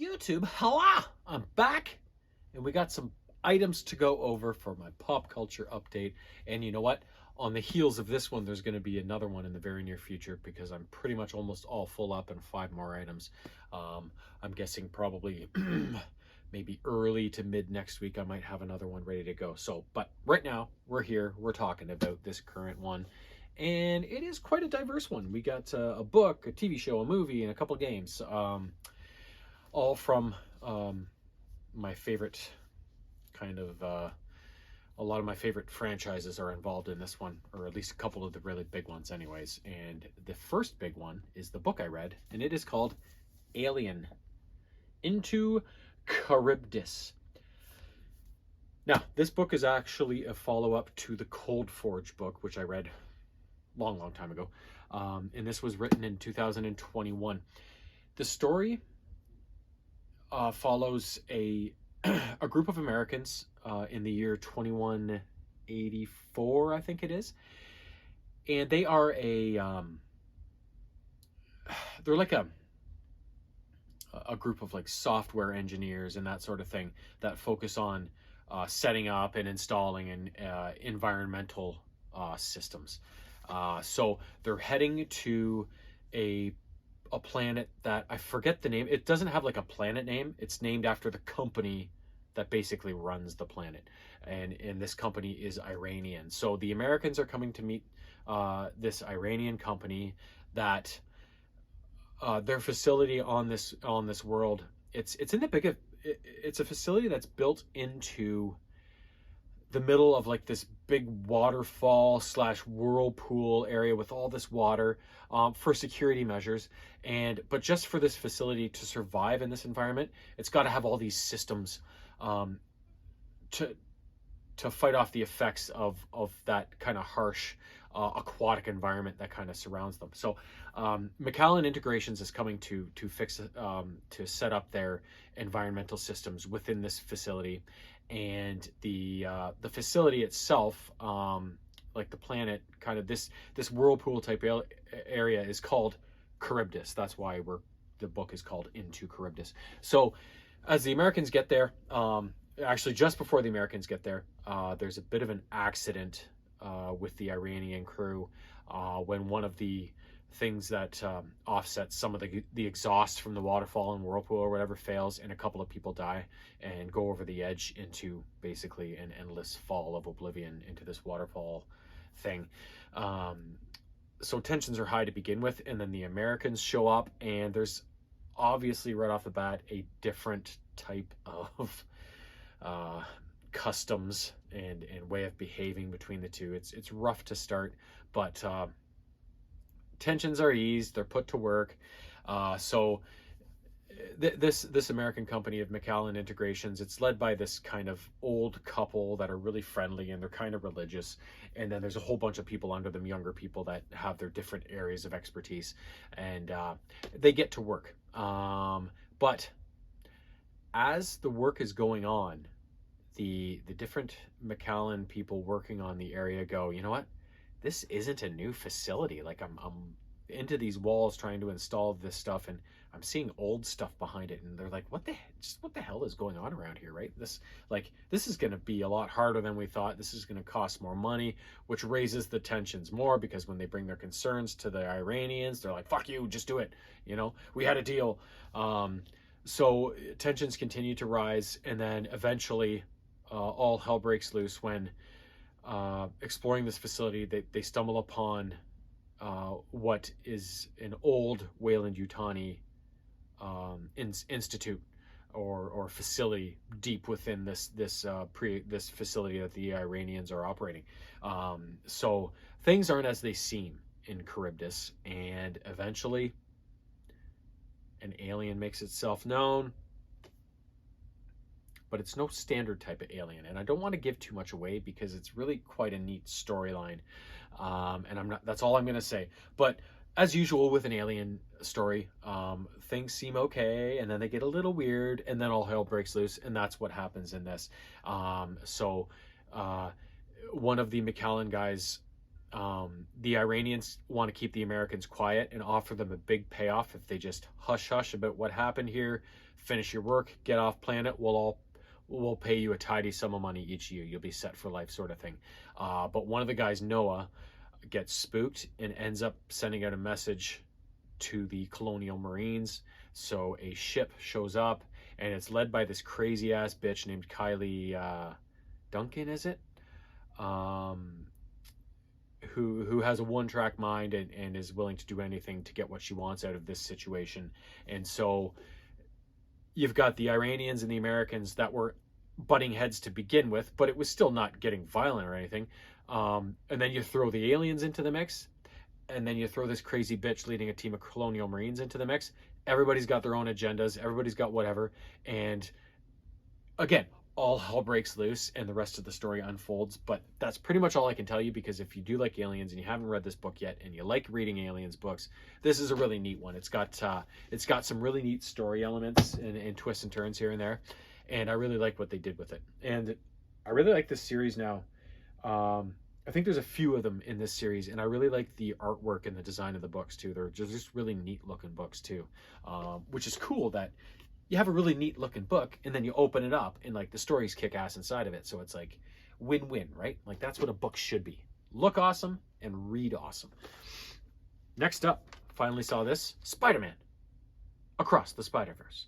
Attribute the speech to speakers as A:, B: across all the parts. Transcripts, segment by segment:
A: YouTube, hello! I'm back, and we got some items to go over for my pop culture update. And you know what? On the heels of this one, there's going to be another one in the very near future because I'm pretty much almost all full up and 5 more items. I'm guessing probably maybe early to mid next week, I might have another one ready to go. So, but right now, we're here, we're talking about this current one. And it is quite a diverse one. We got a book, a TV show, a movie, and a couple games. All from my favorite kind of, a lot of my favorite franchises are involved in this one, or at least a couple of the really big ones anyways. And the first big one is the book I read, and it is called Alien, Into Charybdis. Now, this book is actually a follow-up to the Cold Forge book, which I read long time ago. And this was written in 2021. The story follows a group of Americans in the year 2184, I think it is, and they are they're like a group of like software engineers and that sort of thing that focus on setting up and installing and environmental systems. So they're heading to a planet that I forget the name. It doesn't have like a planet name. It's named after the company that basically runs the planet. And this company is Iranian. So the Americans are coming to meet this Iranian company that their facility on this world, it's a facility that's built into the middle of like this big waterfall / whirlpool area with all this water for security measures. But just for this facility to survive in this environment, it's got to have all these systems to fight off the effects of that kind of harsh aquatic environment that kind of surrounds them. So Macallan Integrations is coming to fix to set up their environmental systems within this facility. And the facility itself, like the planet, kind of this whirlpool type area is called Charybdis. That's why the book is called Into Charybdis. So as the Americans get there, actually just before the Americans get there, there's a bit of an accident with the Iranian crew when one of the things that offsets some of the exhaust from the waterfall and whirlpool or whatever fails, and a couple of people die and go over the edge into basically an endless fall of oblivion into this waterfall thing. So tensions are high to begin with, and then the Americans show up, and there's obviously right off the bat a different type of customs and way of behaving between the two. It's rough to start, but tensions are eased, they're put to work. So this American company of Macallan Integrations, it's led by this kind of old couple that are really friendly and they're kind of religious. And then there's a whole bunch of people under them, younger people that have their different areas of expertise, and they get to work. But as the work is going on, the different Macallan people working on the area go, you know what? This isn't a new facility. Like I'm into these walls trying to install this stuff, and I'm seeing old stuff behind it, and they're like, what the hell is going on around here, right? This is going to be a lot harder than we thought. This is going to cost more money, which raises the tensions more, because when they bring their concerns to the Iranians, they're like, fuck you, just do it. You know, we had a deal. So tensions continue to rise, and then eventually all hell breaks loose when exploring this facility, they stumble upon what is an old Weyland-Yutani institute or facility deep within this facility that the Iranians are operating. So things aren't as they seem in Charybdis, and eventually an alien makes itself known. But it's no standard type of alien, and I don't want to give too much away because it's really quite a neat storyline, and that's all I'm going to say. But as usual with an alien story, things seem okay, and then they get a little weird, and then all hell breaks loose, and that's what happens in this. So one of the Macallan guys The Iranians want to keep the Americans quiet and offer them a big payoff if they just hush about what happened here, finish your work, get off planet, we'll pay you a tidy sum of money each year. You'll be set for life, sort of thing. But one of the guys, Noah, gets spooked and ends up sending out a message to the colonial marines. So a ship shows up, and it's led by this crazy ass bitch named Kylie Duncan, is it? Who has a one-track mind and is willing to do anything to get what she wants out of this situation. And so you've got the Iranians and the Americans that were butting heads to begin with, but it was still not getting violent or anything. And then you throw the aliens into the mix, and then you throw this crazy bitch leading a team of colonial marines into the mix. Everybody's got their own agendas. Everybody's got whatever. And again, all hell breaks loose and the rest of the story unfolds. But that's pretty much all I can tell you, because if you do like aliens and you haven't read this book yet and you like reading aliens books, this is a really neat one. It's got some really neat story elements and twists and turns here and there. And I really like what they did with it. And I really like this series now. I think there's a few of them in this series, and I really like the artwork and the design of the books too. They're just really neat looking books too, which is cool that you have a really neat looking book and then you open it up and like the stories kick ass inside of it. So it's like win-win, right? Like that's what a book should be. Look awesome and read awesome. Next up, finally saw this, Spider-Man Across the Spider-Verse.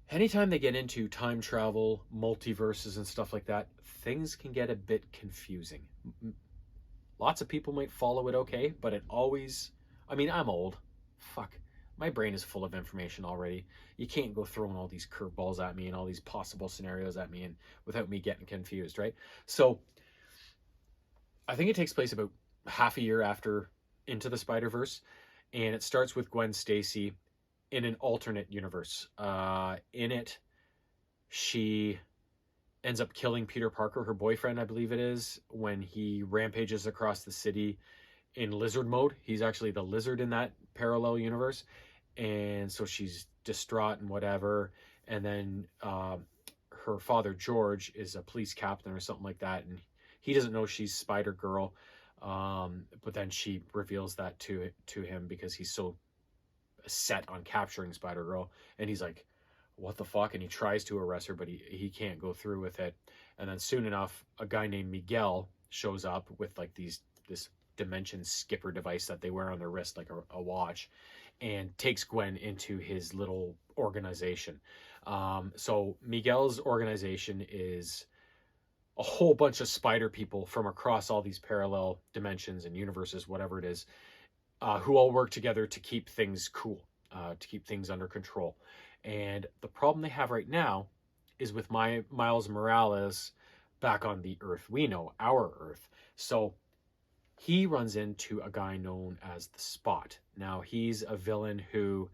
A: Anytime they get into time travel, multiverses and stuff like that, things can get a bit confusing. Lots of people might follow it okay, but it always, I mean, I'm old. Fuck. My brain is full of information already. You can't go throwing all these curveballs at me and all these possible scenarios at me and without me getting confused, right? So I think it takes place about half a year after Into the Spider-Verse, and it starts with Gwen Stacy in an alternate universe. In it, she ends up killing Peter Parker, her boyfriend, I believe it is, when he rampages across the city in lizard mode. He's actually the lizard in that parallel universe. And so she's distraught and whatever. And then her father, George, is a police captain or something like that. And he doesn't know she's Spider-Girl. But then she reveals that to him because he's so set on capturing Spider-Girl. And he's like, what the fuck? And he tries to arrest her, but he can't go through with it. And then soon enough, a guy named Miguel shows up with like this dimension skipper device that they wear on their wrist, like a watch, and takes Gwen into his little organization. So Miguel's organization is a whole bunch of spider people from across all these parallel dimensions and universes, whatever it is, who all work together to keep things cool, to keep things under control. And the problem they have right now is with Miles Morales back on the Earth we know, our Earth. So he runs into a guy known as the Spot. Now, he's a villain who,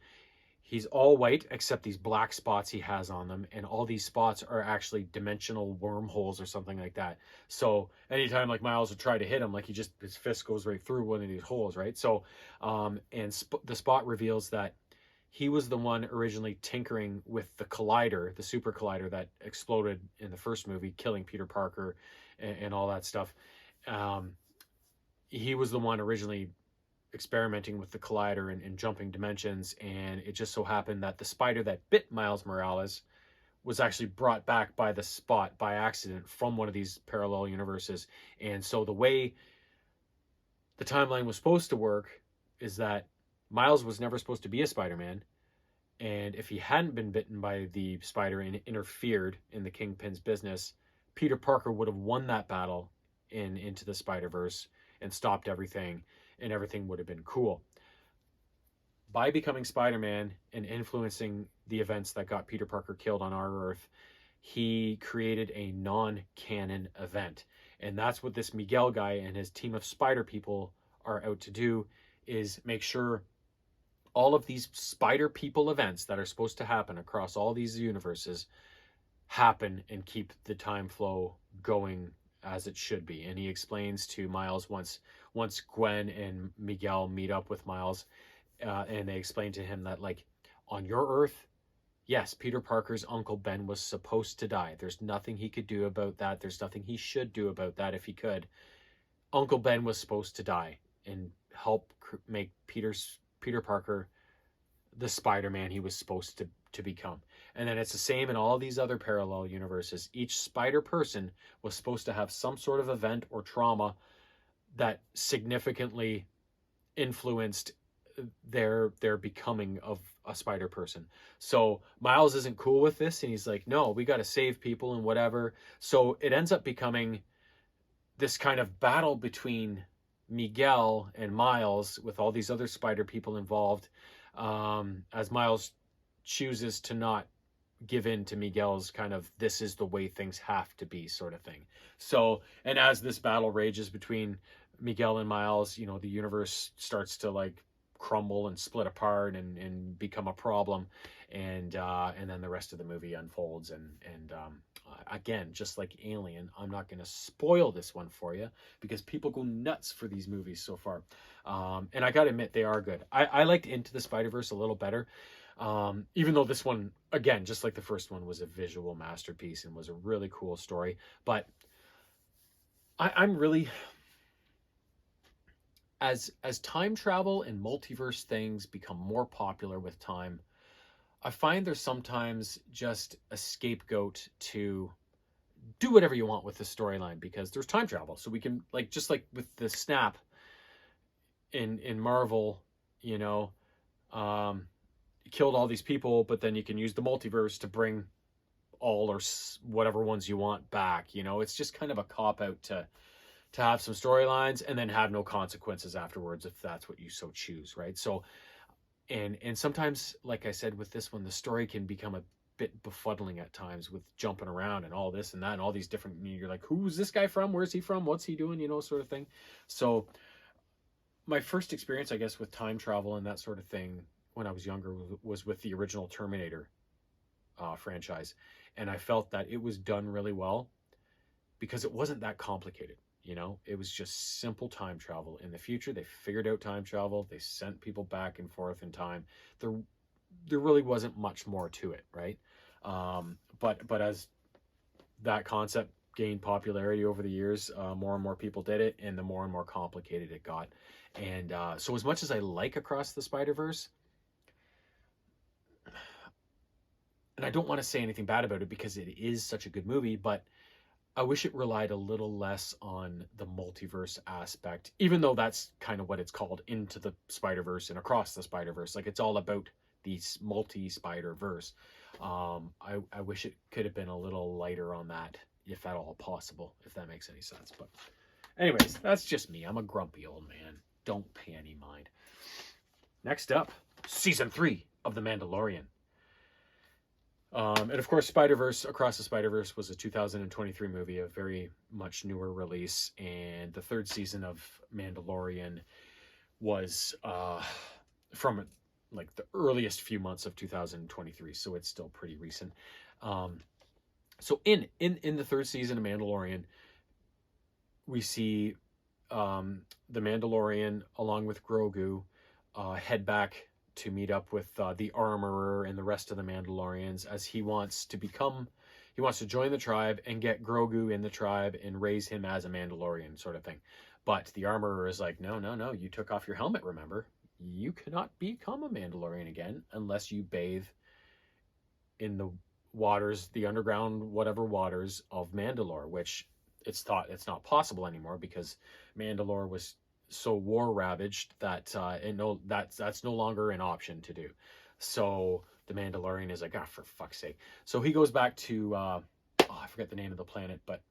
A: he's all white except these black spots he has on them, and all these spots are actually dimensional wormholes or something like that. So anytime like Miles would try to hit him, like his fist goes right through one of these holes, right? So the Spot reveals that he was the one originally tinkering with the collider, the super collider that exploded in the first movie, killing Peter Parker and all that stuff. He was the one originally experimenting with the collider and jumping dimensions, and it just so happened that the spider that bit Miles Morales was actually brought back by the Spot by accident from one of these parallel universes. And so the way the timeline was supposed to work is that Miles was never supposed to be a Spider-Man, and if he hadn't been bitten by the spider and interfered in the Kingpin's business, Peter Parker would have won that battle Into the Spider-Verse and stopped everything, and everything would have been cool. By becoming Spider-Man and influencing the events that got Peter Parker killed on our Earth, he created a non-canon event. And that's what this Miguel guy and his team of spider people are out to do, is make sure all of these spider people events that are supposed to happen across all these universes happen and keep the time flow going as it should be. And he explains to Miles once Gwen and Miguel meet up with Miles, and they explain to him that, like, on your Earth, yes, Peter Parker's Uncle Ben was supposed to die. There's nothing he could do about that. There's nothing he should do about that if he could. Uncle Ben was supposed to die and help make Peter Parker the Spider-Man he was supposed to become. And then it's the same in all these other parallel universes. Each spider person was supposed to have some sort of event or trauma that significantly influenced their becoming of a spider person. So Miles isn't cool with this, and he's like, no, we got to save people and whatever. So it ends up becoming this kind of battle between Miguel and Miles with all these other spider people involved, as Miles chooses to not give in to Miguel's kind of this is the way things have to be sort of thing. So, and as this battle rages between Miguel and Miles, you know, the universe starts to like crumble and split apart and become a problem, and then the rest of the movie unfolds, and again, just like Alien, I'm not going to spoil this one for you because people go nuts for these movies so far, and I gotta admit they are good. I liked Into the Spider-Verse a little better, even though this one, again, just like the first one, was a visual masterpiece and was a really cool story. But I'm really, as time travel and multiverse things become more popular with time, I find there's sometimes just a scapegoat to do whatever you want with the storyline because there's time travel. So we can, like, just like with the snap in Marvel, you know, killed all these people, but then you can use the multiverse to bring all or whatever ones you want back. You know, it's just kind of a cop out to have some storylines and then have no consequences afterwards if that's what you so choose, right? So, and sometimes, like I said, with this one, the story can become a bit befuddling at times with jumping around and all this and that and all these different, you're like, who's this guy from? Where's he from? What's he doing? You know, sort of thing. So my first experience, I guess, with time travel and that sort of thing when I was younger was with the original Terminator franchise. And I felt that it was done really well because it wasn't that complicated. You know, it was just simple time travel. In the future, they figured out time travel. They sent people back and forth in time. There really wasn't much more to it, right? But as that concept gained popularity over the years, more and more people did it, and the more and more complicated it got. And so as much as I like Across the Spider-Verse, and I don't want to say anything bad about it because it is such a good movie, but I wish it relied a little less on the multiverse aspect, even though that's kind of what it's called, Into the Spider-Verse and Across the Spider-Verse. Like, it's all about the multi-Spider-Verse. I wish it could have been a little lighter on that, if at all possible, if that makes any sense. But anyways, that's just me. I'm a grumpy old man. Don't pay any mind. Next up, Season 3 of The Mandalorian. And of course, Spider-Verse, Across the Spider-Verse was a 2023 movie, a very much newer release. And the third season of Mandalorian was from like the earliest few months of 2023. So it's still pretty recent. So in the third season of Mandalorian, we see the Mandalorian along with Grogu head back to meet up with the Armorer and the rest of the Mandalorians as he wants to join the tribe and get Grogu in the tribe and raise him as a Mandalorian sort of thing. But the Armorer is like, no, you took off your helmet, remember? You cannot become a Mandalorian again unless you bathe in the waters, the underground whatever waters of Mandalore, which it's thought it's not possible anymore because Mandalore was so war ravaged that that's no longer an option to do. So the Mandalorian is like, for fuck's sake. So he goes back to I forget the name of the planet, but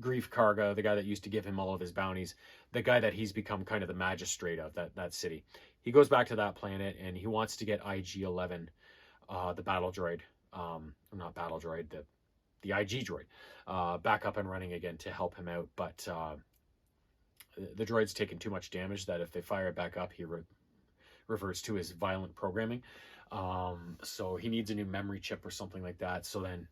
A: Grief Karga, the guy that used to give him all of his bounties, the guy that he's become kind of the magistrate of that city. He goes back to that planet and he wants to get IG-11, the battle droid, not battle droid, the IG droid, back up and running again to help him out. But the droid's taken too much damage that if they fire it back up, he reverts to his violent programming. So he needs a new memory chip or something like that. So then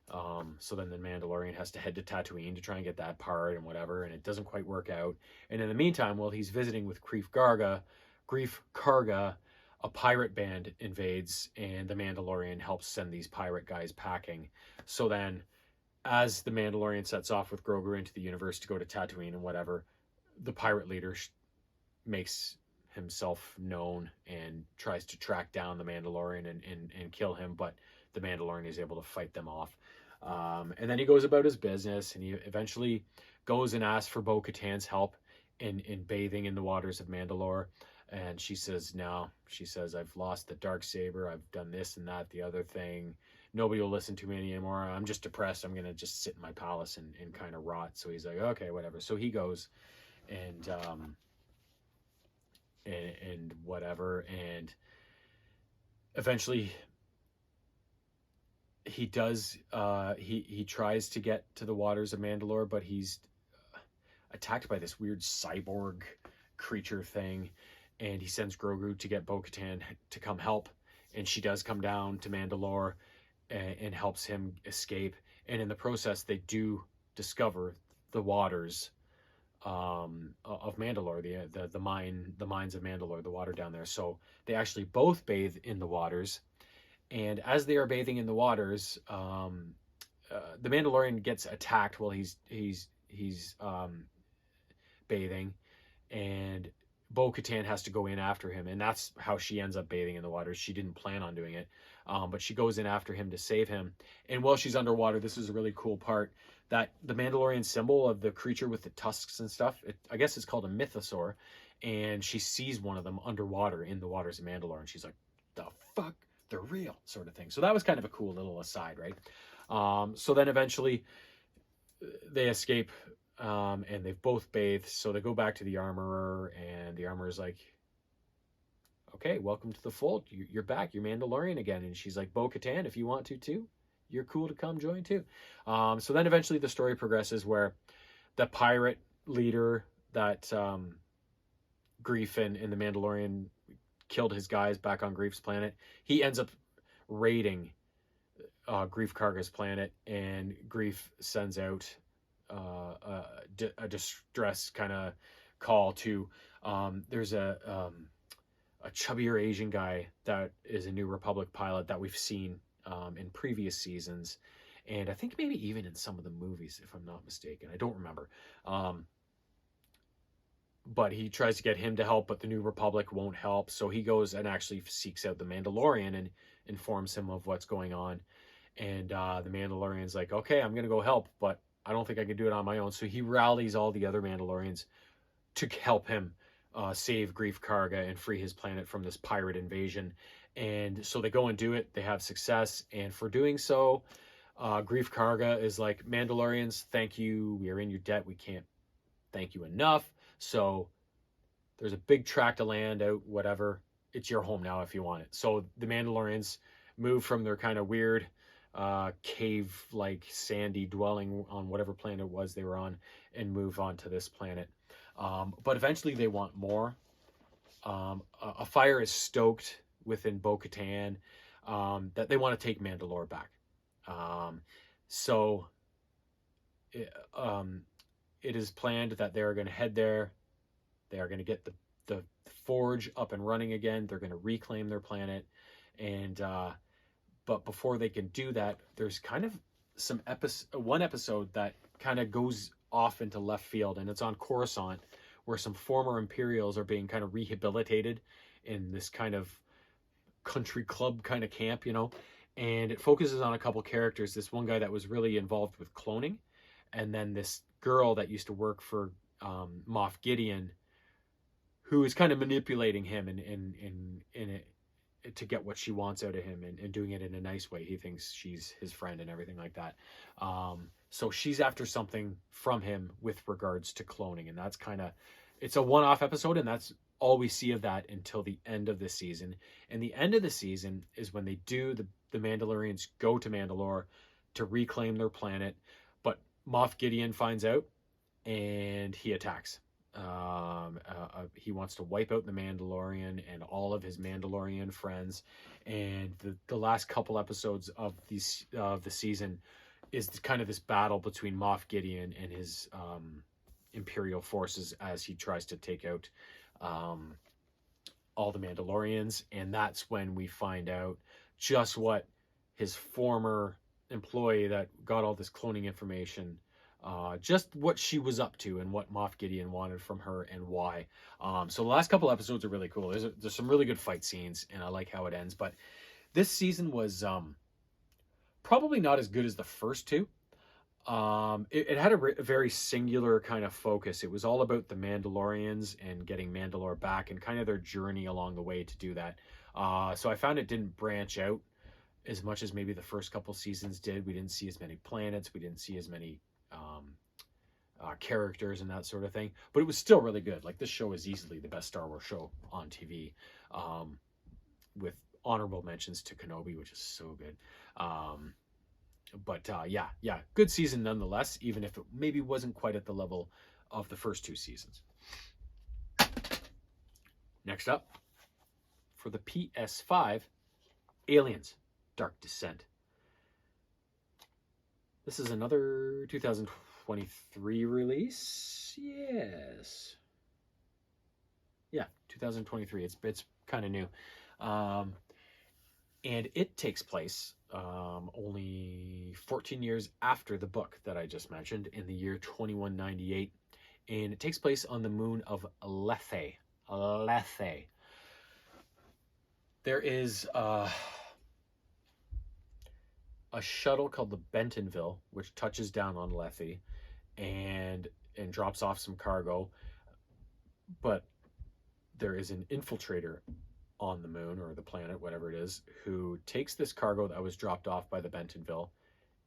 A: the Mandalorian has to head to Tatooine to try and get that part and whatever, and it doesn't quite work out. And in the meantime, while he's visiting with Grief Karga, a pirate band invades, and the Mandalorian helps send these pirate guys packing. So then, as the Mandalorian sets off with Grogu into the universe to go to Tatooine and whatever, the pirate leader makes himself known and tries to track down the Mandalorian and kill him, but the Mandalorian is able to fight them off. And then he goes about his business, and he eventually goes and asks for Bo-Katan's help in bathing in the waters of Mandalore. And she says, no. She says, I've lost the Darksaber. I've done this and that, the other thing. Nobody will listen to me anymore. I'm just depressed. I'm going to just sit in my palace and kind of rot. So he's like, okay, whatever. So he goes and whatever. And eventually he does, he tries to get to the waters of Mandalore, but he's attacked by this weird cyborg creature thing. And he sends Grogu to get Bo-Katan to come help. And she does come down to Mandalore and helps him escape. And in the process, they do discover the waters of Mandalore, the mines of Mandalore, the water down there. So they actually both bathe in the waters. And as they are bathing in the waters, the Mandalorian gets attacked while he's bathing, and Bo-Katan has to go in after him, and that's how she ends up bathing in the water. She didn't plan on doing it, but she goes in after him to save him. And while she's underwater, this is a really cool part, that the Mandalorian symbol of the creature with the tusks and stuff, I guess it's called a mythosaur, and she sees one of them underwater in the waters of Mandalore, and she's like, the fuck? They're real, sort of thing. So that was kind of a cool little aside, right? So then eventually they escape, and they've both bathed, so they go back to the armorer, and the armorer's like, okay, welcome to the fold. You're back. You're Mandalorian again. And she's like, Bo-Katan, if you want to too, you're cool to come join too. So then eventually the story progresses where the pirate leader that Greef and the Mandalorian killed his guys back on Greef's planet, he ends up raiding Greef Karga's planet, and Greef sends out a distress kind of call to there's a chubbier Asian guy that is a New Republic pilot that we've seen in previous seasons, and I think maybe even in some of the movies, if I'm not mistaken. I don't remember. But he tries to get him to help, but the New Republic won't help, so he goes and actually seeks out the Mandalorian and informs him of what's going on. And the Mandalorian's like, okay, I'm gonna go help, but I don't think I can do it on my own. So he rallies all the other Mandalorians to help him save Greef Karga and free his planet from this pirate invasion. And so they go and do it. They have success. And for doing so, Greef Karga is like, Mandalorians, thank you. We are in your debt. We can't thank you enough. So there's a big tract of land out, whatever. It's your home now if you want it. So the Mandalorians move from their kind of weird cave-like sandy dwelling on whatever planet it was they were on and move on to this planet. But eventually they want more. A fire is stoked within Bo-Katan that they want to take Mandalore back. So it is planned that they're going to head there. They are going to get the forge up and running again. They're going to reclaim their planet. And but before they can do that, there's kind of one episode that kind of goes off into left field, and it's on Coruscant, where some former Imperials are being kind of rehabilitated in this kind of country club kind of camp, and it focuses on a couple characters. This one guy that was really involved with cloning, and then this girl that used to work for Moff Gideon, who is kind of manipulating him in to get what she wants out of him, and doing it in a nice way. He thinks she's his friend and everything like that. So she's after something from him with regards to cloning, and that's it's a one-off episode, and that's all we see of that until the end of the season. And the end of the season is when they do the Mandalorians go to Mandalore to reclaim their planet, but Moff Gideon finds out and he attacks. He wants to wipe out the Mandalorian and all of his Mandalorian friends, and the last couple episodes of the season is kind of this battle between Moff Gideon and his Imperial forces as he tries to take out all the Mandalorians. And that's when we find out just what his former employee that got all this cloning information just what she was up to and what Moff Gideon wanted from her and why. So the last couple episodes are really cool. There's some really good fight scenes, and I like how it ends. But this season was probably not as good as the first two. It had a very singular kind of focus. It was all about the Mandalorians and getting Mandalore back and kind of their journey along the way to do that. So I found it didn't branch out as much as maybe the first couple seasons did. We didn't see as many planets. We didn't see as many characters and that sort of thing. But it was still really good. Like, this show is easily the best Star Wars show on TV, with honorable mentions to Kenobi, which is so good. But yeah, good season nonetheless, even if it maybe wasn't quite at the level of the first two seasons. Next up, for the PS5, Aliens: Dark Descent. This is another 2023 release. Yes. Yeah, 2023. It's kind of new. And it takes place only 14 years after the book that I just mentioned, in the year 2198. And it takes place on the moon of Lethe. Lethe. There is a shuttle called the Bentonville, which touches down on Lethe and drops off some cargo. But there is an infiltrator on the moon, or the planet, whatever it is, who takes this cargo that was dropped off by the Bentonville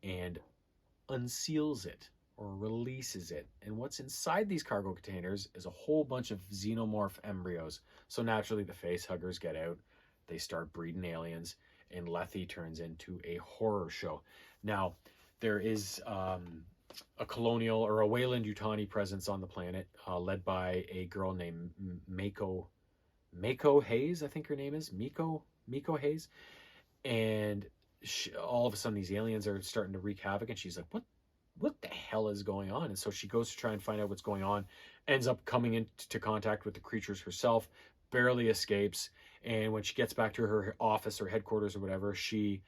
A: and unseals it, or releases it. And what's inside these cargo containers is a whole bunch of xenomorph embryos. So naturally the facehuggers get out, they start breeding aliens, and Lethe turns into a horror show. Now, there is a colonial, or a Weyland-Yutani presence on the planet, led by a girl named Mako Hayes, I think her name is. Miko Hayes. And all of a sudden these aliens are starting to wreak havoc, and she's like, what the hell is going on? And so she goes to try and find out what's going on, ends up coming into contact with the creatures herself, barely escapes. And when she gets back to her office or headquarters or whatever, she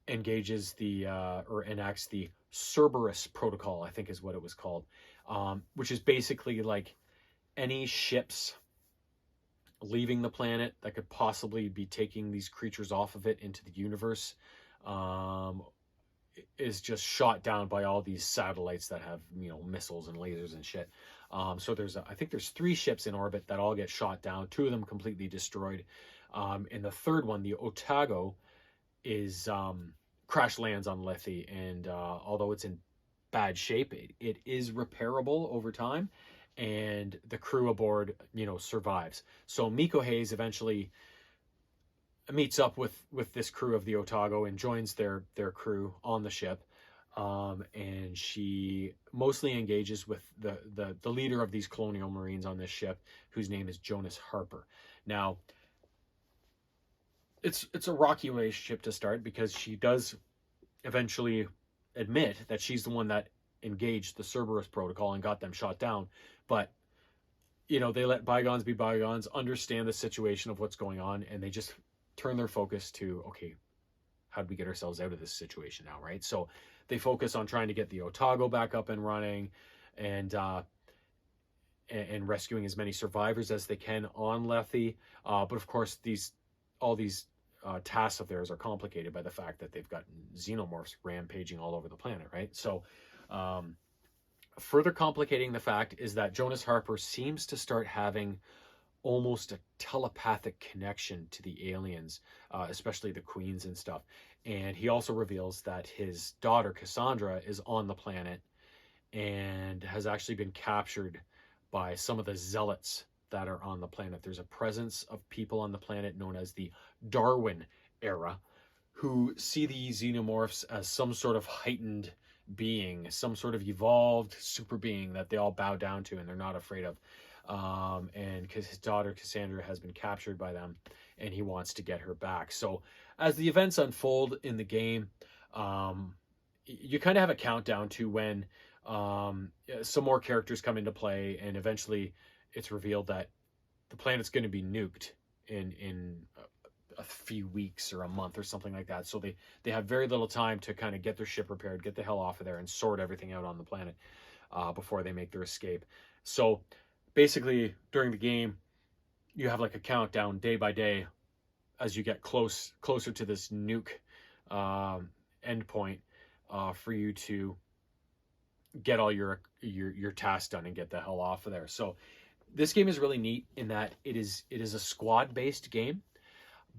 A: engages or enacts the Cerberus Protocol, I think is what it was called, which is basically like any ships leaving the planet that could possibly be taking these creatures off of it into the universe is just shot down by all these satellites that have, missiles and lasers and shit. So I think there's 3 ships in orbit that all get shot down, 2 of them completely destroyed. And the third one, the Otago, is crash lands on Lethe, and although it's in bad shape, it is repairable over time, and the crew aboard, survives. So Miko Hayes eventually meets up with this crew of the Otago and joins their crew on the ship. And she mostly engages with the leader of these colonial marines on this ship, whose name is Jonas Harper. Now, it's a rocky relationship to start, because she does eventually admit that she's the one that engaged the Cerberus Protocol and got them shot down. But, they let bygones be bygones, understand the situation of what's going on, and they just turn their focus to, okay, how do we get ourselves out of this situation now, right? So they focus on trying to get the Otago back up and running, and rescuing as many survivors as they can on Lethe. But of course, all these tasks of theirs are complicated by the fact that they've got xenomorphs rampaging all over the planet, right? So further complicating the fact is that Jonas Harper seems to start having almost a telepathic connection to the aliens, especially the queens and stuff. And he also reveals that his daughter Cassandra is on the planet and has actually been captured by some of the zealots that are on the planet. There's a presence of people on the planet known as the Darwin era, who see the xenomorphs as some sort of heightened being, some sort of evolved super being that they all bow down to and they're not afraid of. And because his daughter Cassandra has been captured by them, and he wants to get her back. So as the events unfold in the game, you kind of have a countdown to when some more characters come into play, and eventually it's revealed that the planet's going to be nuked in a few weeks or a month or something like that. So they have very little time to kind of get their ship repaired, get the hell off of there, and sort everything out on the planet before they make their escape. So basically, during the game, you have like a countdown day by day as you get closer to this nuke endpoint for you to get all your tasks done and get the hell off of there. So this game is really neat in that it is a squad based game,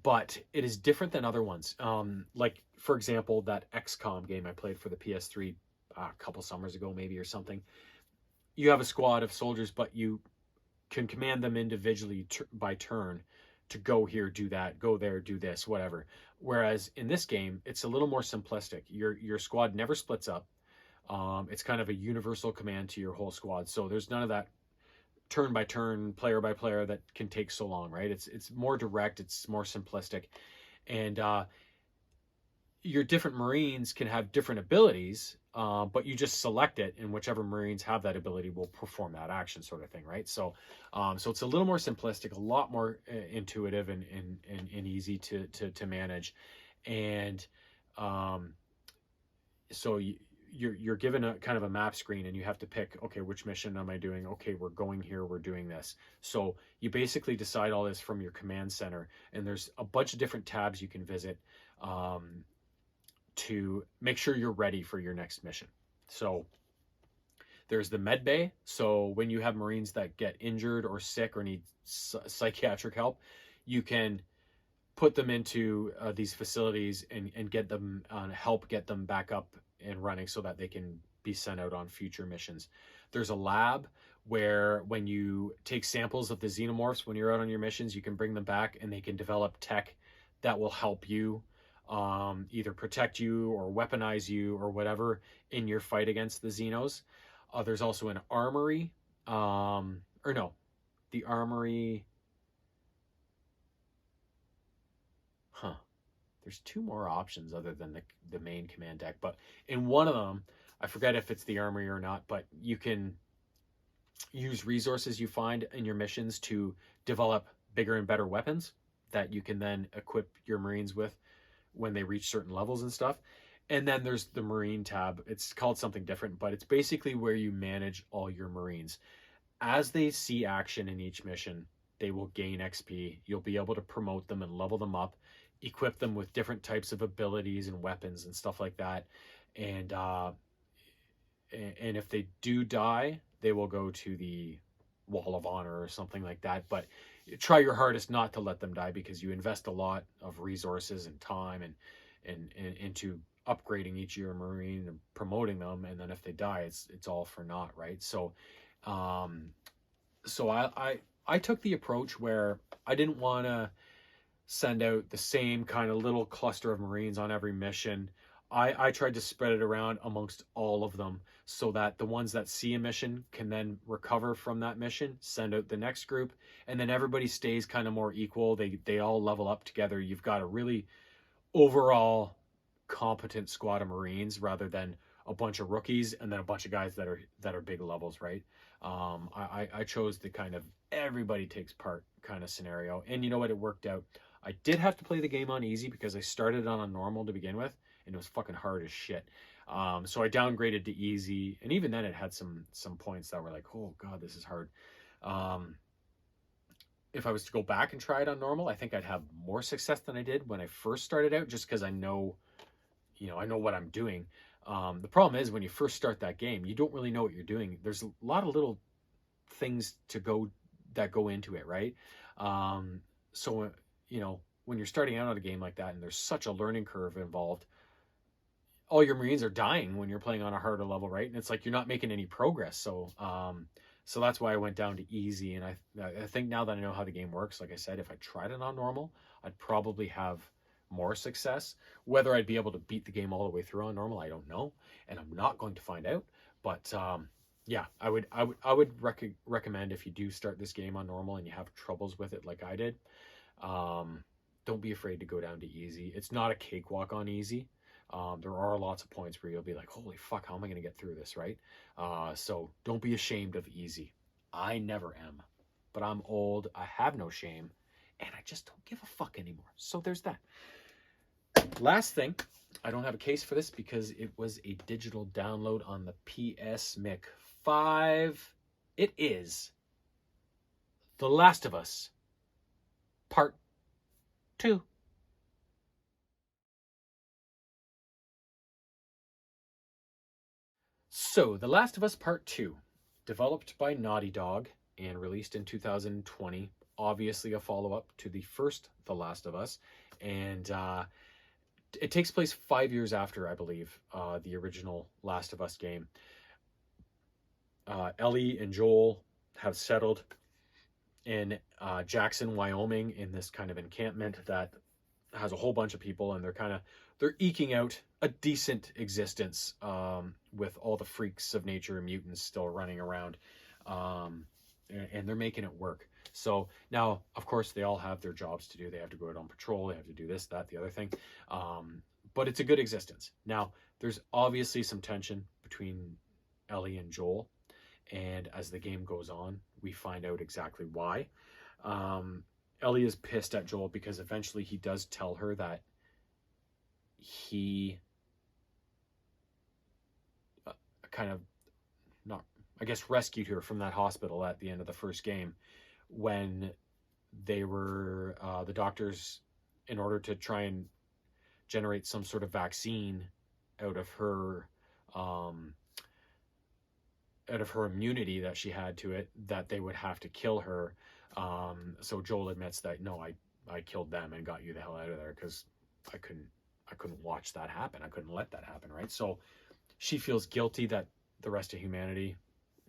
A: but it is different than other ones. Like for example, that XCOM game I played for the PS3 a couple summers ago, maybe, or something. You have a squad of soldiers, but you can command them individually by turn to go here, do that, go there, do this, whatever. Whereas in this game, it's a little more simplistic. Your squad never splits up. It's kind of a universal command to your whole squad. So there's none of that turn by turn, player by player that can take so long, right? It's more direct, it's more simplistic, and your different Marines can have different abilities, but you just select it, and whichever Marines have that ability will perform that action, sort of thing, right? So, so it's a little more simplistic, a lot more intuitive and easy to manage, and so you're given a kind of a map screen, and you have to pick, okay, which mission am I doing? Okay, we're going here, we're doing this. So you basically decide all this from your command center, and there's a bunch of different tabs you can visit to make sure you're ready for your next mission. So there's the med bay. So when you have Marines that get injured or sick or need psychiatric help, you can put them into these facilities and get them help get them back up and running so that they can be sent out on future missions. There's a lab where when you take samples of the xenomorphs when you're out on your missions, you can bring them back and they can develop tech that will help you either protect you or weaponize you or whatever in your fight against the Xenos. There's also an armory, the armory. There's two more options other than the main command deck, but in one of them, I forget if it's the armory or not, but you can use resources you find in your missions to develop bigger and better weapons that you can then equip your Marines with when they reach certain levels and stuff. And then there's the Marine tab. It's called something different, but it's basically where you manage all your Marines. As they see action in each mission, they will gain XP. You'll be able to promote them and level them up, equip them with different types of abilities and weapons and stuff like that. And if they do die, they will go to the Wall of Honor or something like that. But try your hardest not to let them die, because you invest a lot of resources and time and into upgrading each of your Marine and promoting them, and then if they die, it's all for naught, right? So so I took the approach where I didn't want to send out the same kind of little cluster of Marines on every mission. I tried to spread it around amongst all of them so that the ones that see a mission can then recover from that mission, send out the next group, and then everybody stays kind of more equal. They all level up together. You've got a really overall competent squad of Marines rather than a bunch of rookies and then a bunch of guys that are big levels, right? I chose the kind of everybody takes part kind of scenario, and you know what, it worked out. I did have to play the game on easy because I started on a normal to begin with, and it was fucking hard as shit. So I downgraded to easy, and even then it had some points that were like, oh god, this is hard. If I was to go back and try it on normal, I think I'd have more success than I did when I first started out, just because I know what I'm doing. The problem is when you first start that game, you don't really know what you're doing. There's a lot of little things that go into it, right? So when you're starting out on a game like that and there's such a learning curve involved, all your Marines are dying when you're playing on a harder level, right? And it's like you're not making any progress. So so that's why I went down to easy. And I think now that I know how the game works, like I said, if I tried it on normal, I'd probably have more success. Whether I'd be able to beat the game all the way through on normal, I don't know, and I'm not going to find out. But yeah, I would recommend, if you do start this game on normal and you have troubles with it like I did, don't be afraid to go down to easy. It's not a cakewalk on easy. There are lots of points where you'll be like, holy fuck, how am I going to get through this, right? So don't be ashamed of easy. I never am, but I'm old. I have no shame, and I just don't give a fuck anymore. So there's that. Last thing, I don't have a case for this because it was a digital download on the PSMIC 5. It is The Last of Us Part 2. So, The Last of Us Part 2, developed by Naughty Dog and released in 2020, obviously a follow-up to the first The Last of Us, and it takes place 5 years after, I believe, the original Last of Us game. Ellie and Joel have settled in Jackson, Wyoming, in this kind of encampment that has a whole bunch of people, and they're eking out a decent existence with all the freaks of nature and mutants still running around, and they're making it work. So now, of course, they all have their jobs to do. They have to go out on patrol. They have to do this, that, the other thing. But it's a good existence. Now, there's obviously some tension between Ellie and Joel. And as the game goes on, we find out exactly why. Ellie is pissed at Joel because eventually he does tell her that he kind of, not, I guess, rescued her from that hospital at the end of the first game when they were, the doctors, in order to try and generate some sort of vaccine out of her immunity that she had to it, that they would have to kill her. So Joel admits that, no, I killed them and got you the hell out of there because I couldn't watch that happen. I couldn't let that happen, right? So she feels guilty that the rest of humanity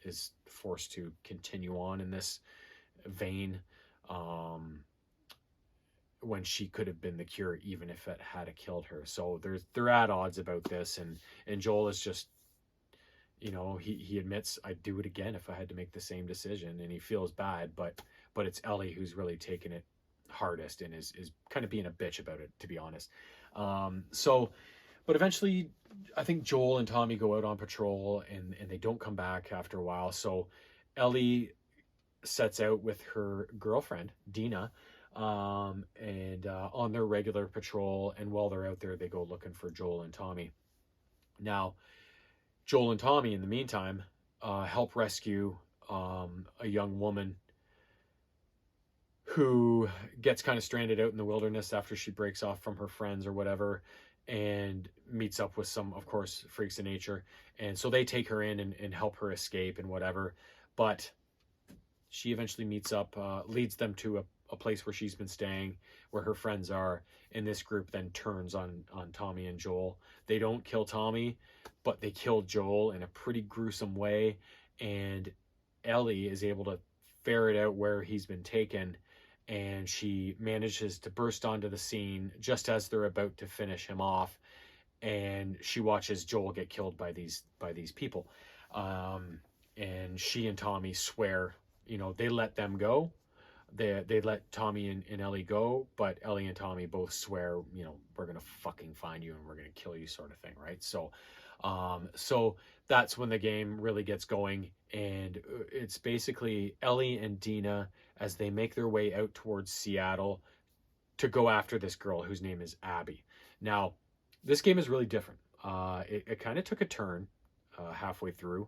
A: is forced to continue on in this vein, when she could have been the cure even if it had killed her. So they're at odds about this, and Joel is just, you know, he admits, I'd do it again if I had to make the same decision, and he feels bad, but it's Ellie who's really taken it hardest and is kind of being a bitch about it, to be honest. But eventually I think Joel and Tommy go out on patrol, and they don't come back after a while. So Ellie sets out with her girlfriend Dina, and on their regular patrol, and while they're out there, they go looking for Joel and Tommy. Now, Joel and Tommy, in the meantime, help rescue a young woman who gets kind of stranded out in the wilderness after she breaks off from her friends or whatever, and meets up with some, of course, freaks of nature. And so they take her in and help her escape and whatever. But she eventually leads them to a place where she's been staying, where her friends are. And this group then turns on Tommy and Joel. They don't kill Tommy, but they kill Joel in a pretty gruesome way. And Ellie is able to ferret out where he's been taken, and she manages to burst onto the scene just as they're about to finish him off. And she watches Joel get killed by these people. And she and Tommy swear, you know, they let them go. They let Tommy and Ellie go, but Ellie and Tommy both swear, you know, we're going to fucking find you and we're going to kill you, sort of thing, right? So that's when the game really gets going, and it's basically Ellie and Dina as they make their way out towards Seattle to go after this girl whose name is Abby. Now, this game is really different. It kind of took a turn halfway through.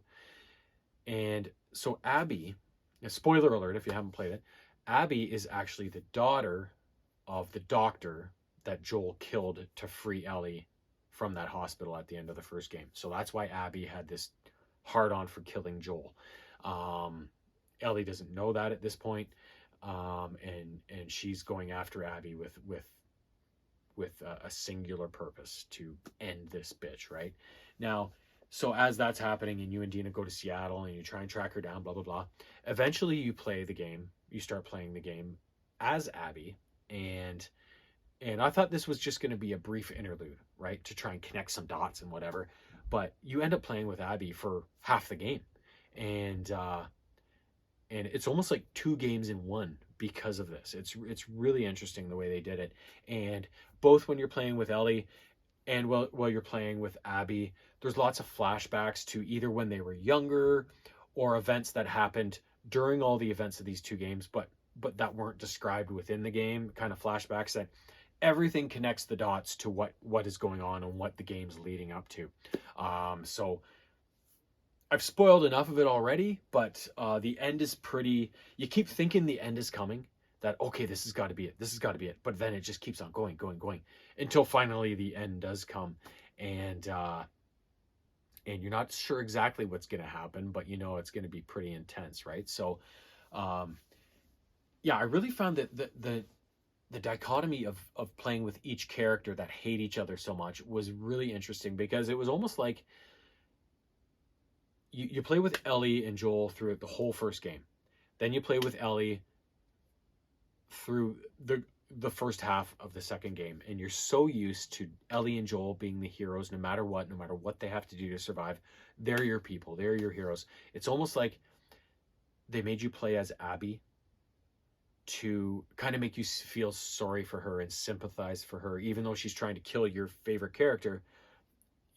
A: And so Abby, spoiler alert if you haven't played it, Abby is actually the daughter of the doctor that Joel killed to free Ellie from that hospital at the end of the first game. So that's why Abby had this hard-on for killing Joel. Ellie doesn't know that at this point, and she's going after Abby with a singular purpose to end this bitch, right? Now, so as that's happening, and you and Dina go to Seattle, and you try and track her down, blah, blah, blah. Eventually, you start playing the game as Abby, and I thought this was just going to be a brief interlude, right, to try and connect some dots and whatever. But you end up playing with Abby for half the game, and it's almost like 2 games in one because of this. It's really interesting the way they did it. And both when you're playing with Ellie and while you're playing with Abby, there's lots of flashbacks to either when they were younger or events that happened during all the events of these 2 games. But but that weren't described within the game, kind of flashbacks that everything connects the dots to what is going on and what the game's leading up to. So I've spoiled enough of it already, but the end is pretty. You keep thinking the end is coming. That okay, this has got to be it. This has got to be it. But then it just keeps on going, going, going, until finally the end does come, and you're not sure exactly what's going to happen, but you know it's going to be pretty intense, right? So, um, yeah, I really found that the dichotomy of playing with each character that hate each other so much was really interesting, because it was almost like you play with Ellie and Joel throughout the whole first game. Then you play with Ellie through the first half of the second game, and you're so used to Ellie and Joel being the heroes no matter what, no matter what they have to do to survive. They're your people, they're your heroes. It's almost like they made you play as Abby to kind of make you feel sorry for her and sympathize for her, even though she's trying to kill your favorite character.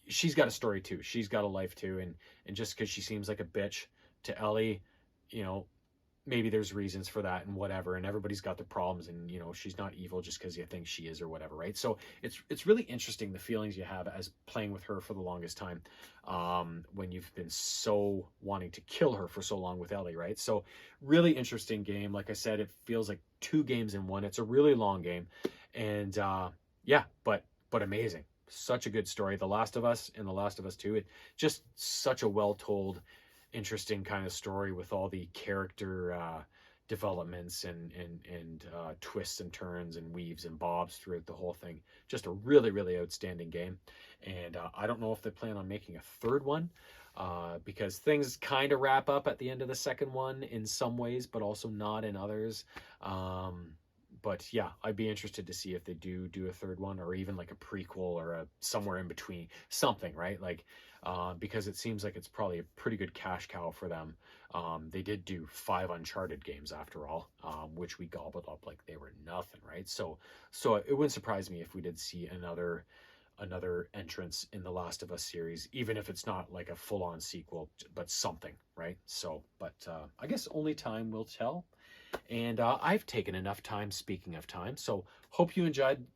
A: She's got a story too. She's got a life too, and just because she seems like a bitch to Ellie, you know, maybe there's reasons for that and whatever, and everybody's got their problems, and you know she's not evil just because you think she is or whatever, right? So it's really interesting the feelings you have as playing with her for the longest time, when you've been so wanting to kill her for so long with Ellie, right? So really interesting game. Like I said, it feels like two games in one. It's a really long game, and yeah, but amazing. Such a good story. The Last of Us and The Last of Us 2, it just such a well told, interesting kind of story with all the character developments and twists and turns and weaves and bobs throughout the whole thing. Just a really, really outstanding game. And I don't know if they plan on making a third one, because things kind of wrap up at the end of the second one in some ways, but also not in others. But yeah, I'd be interested to see if they do a third one, or even like a prequel, or a somewhere in between, something, right? Like, because it seems like it's probably a pretty good cash cow for them. They did do 5 Uncharted games after all, which we gobbled up like they were nothing, right? So it wouldn't surprise me if we did see another entrance in the Last of Us series, even if it's not like a full-on sequel, but something, right? So, but I guess only time will tell. And I've taken enough time, speaking of time, so hope you enjoyed.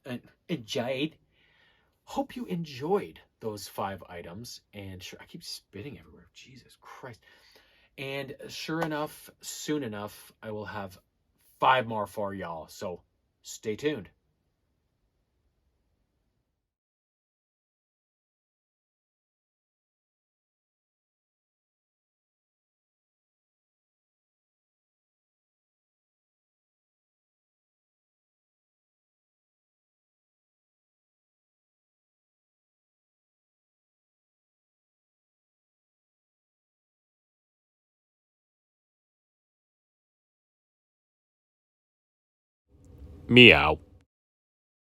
A: Hope you enjoyed those 5 items. And sure, I keep spitting everywhere. Jesus Christ. And sure enough, soon enough, I will have 5 more for y'all. So stay tuned. Meow.